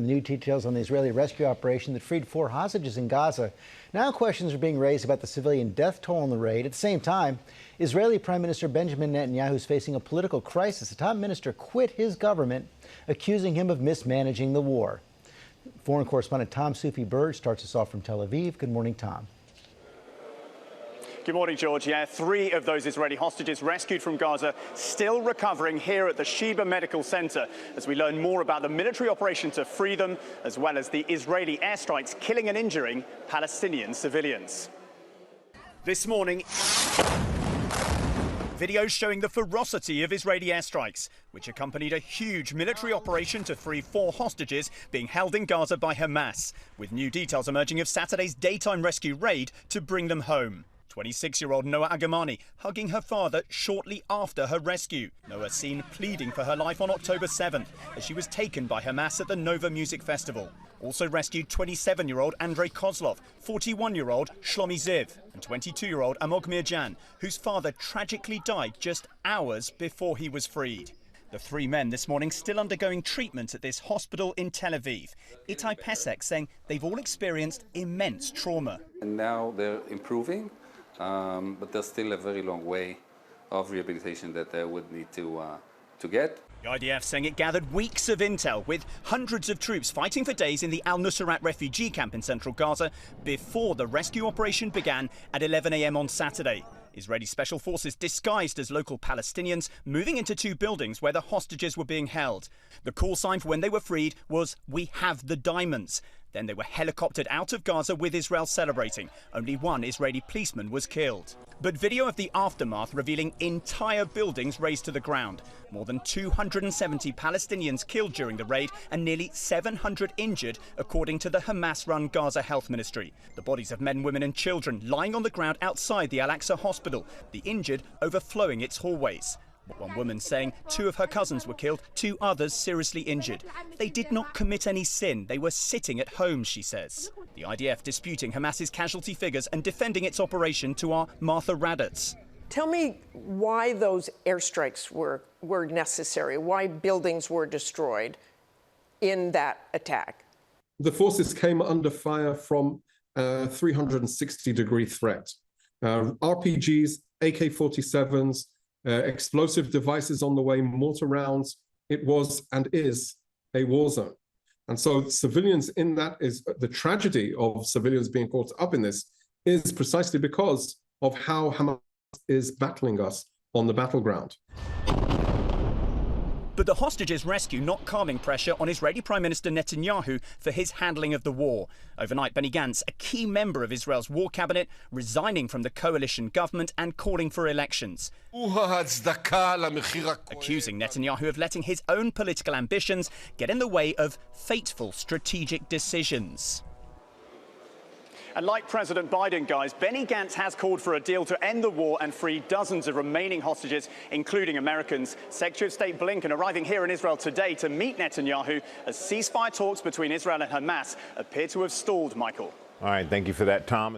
New details on the Israeli rescue operation that freed 4 hostages in Gaza. Now questions are being raised about the civilian death toll in the raid. At the same time, Israeli Prime Minister Benjamin Netanyahu is facing a political crisis. The top minister quit his government, accusing him of mismanaging the war. Foreign correspondent Tom Soufi-Bird starts us off from Tel Aviv. Good morning, Tom. Good morning, George. Yeah, 3 of those Israeli hostages rescued from Gaza still recovering here at the Sheba Medical Center as we learn more about the military operation to free them, as well as the Israeli airstrikes killing and injuring Palestinian civilians. This morning, videos showing the ferocity of Israeli airstrikes, which accompanied a huge military operation to free 4 hostages being held in Gaza by Hamas, with new details emerging of Saturday's daytime rescue raid to bring them home. 26-year-old Noah Agamani hugging her father shortly after her rescue. Noah seen pleading for her life on October 7th as she was taken by Hamas at the Nova Music Festival. Also rescued 27-year-old Andrei Kozlov, 41-year-old Shlomi Ziv, and 22-year-old Amog Mirjan, whose father tragically died just hours before he was freed. The 3 men this morning still undergoing treatment at this hospital in Tel Aviv. Itai Pesek saying they've all experienced immense trauma. And now they're improving. But there's still a very long way of rehabilitation that they would need to get. The IDF saying it gathered weeks of intel with hundreds of troops fighting for days in the Al-Nusrat refugee camp in central Gaza before the rescue operation began at 11 a.m. on Saturday. Israeli special forces disguised as local Palestinians moving into 2 buildings where the hostages were being held. The call sign for when they were freed was "We have the diamonds." Then they were helicoptered out of Gaza with Israel celebrating. Only 1 Israeli policeman was killed. But video of the aftermath revealing entire buildings razed to the ground. More than 270 Palestinians killed during the raid and nearly 700 injured, according to the Hamas-run Gaza Health Ministry. The bodies of men, women and children lying on the ground outside the Al-Aqsa hospital, the injured overflowing its hallways. One woman saying 2 of her cousins were killed, 2 others seriously injured. They did not commit any sin. They were sitting at home, she says. The IDF disputing Hamas's casualty figures and defending its operation to our Martha Raddatz. Tell me why those airstrikes were necessary, why buildings were destroyed in that attack. The forces came under fire from a 360-degree threat. RPGs, AK-47s, explosive devices on the way, mortar rounds. It was and is a war zone. And so civilians in that is the tragedy of civilians being caught up in this is precisely because of how Hamas is battling us on the battleground. But the hostages' rescue not calming pressure on Israeli Prime Minister Netanyahu for his handling of the war. Overnight, Benny Gantz, a key member of Israel's war cabinet, resigning from the coalition government and calling for elections, accusing Netanyahu of letting his own political ambitions get in the way of fateful strategic decisions. And like President Biden, guys, Benny Gantz has called for a deal to end the war and free dozens of remaining hostages, including Americans. Secretary of State Blinken arriving here in Israel today to meet Netanyahu as ceasefire talks between Israel and Hamas appear to have stalled, Michael. All right, thank you for that, Tom.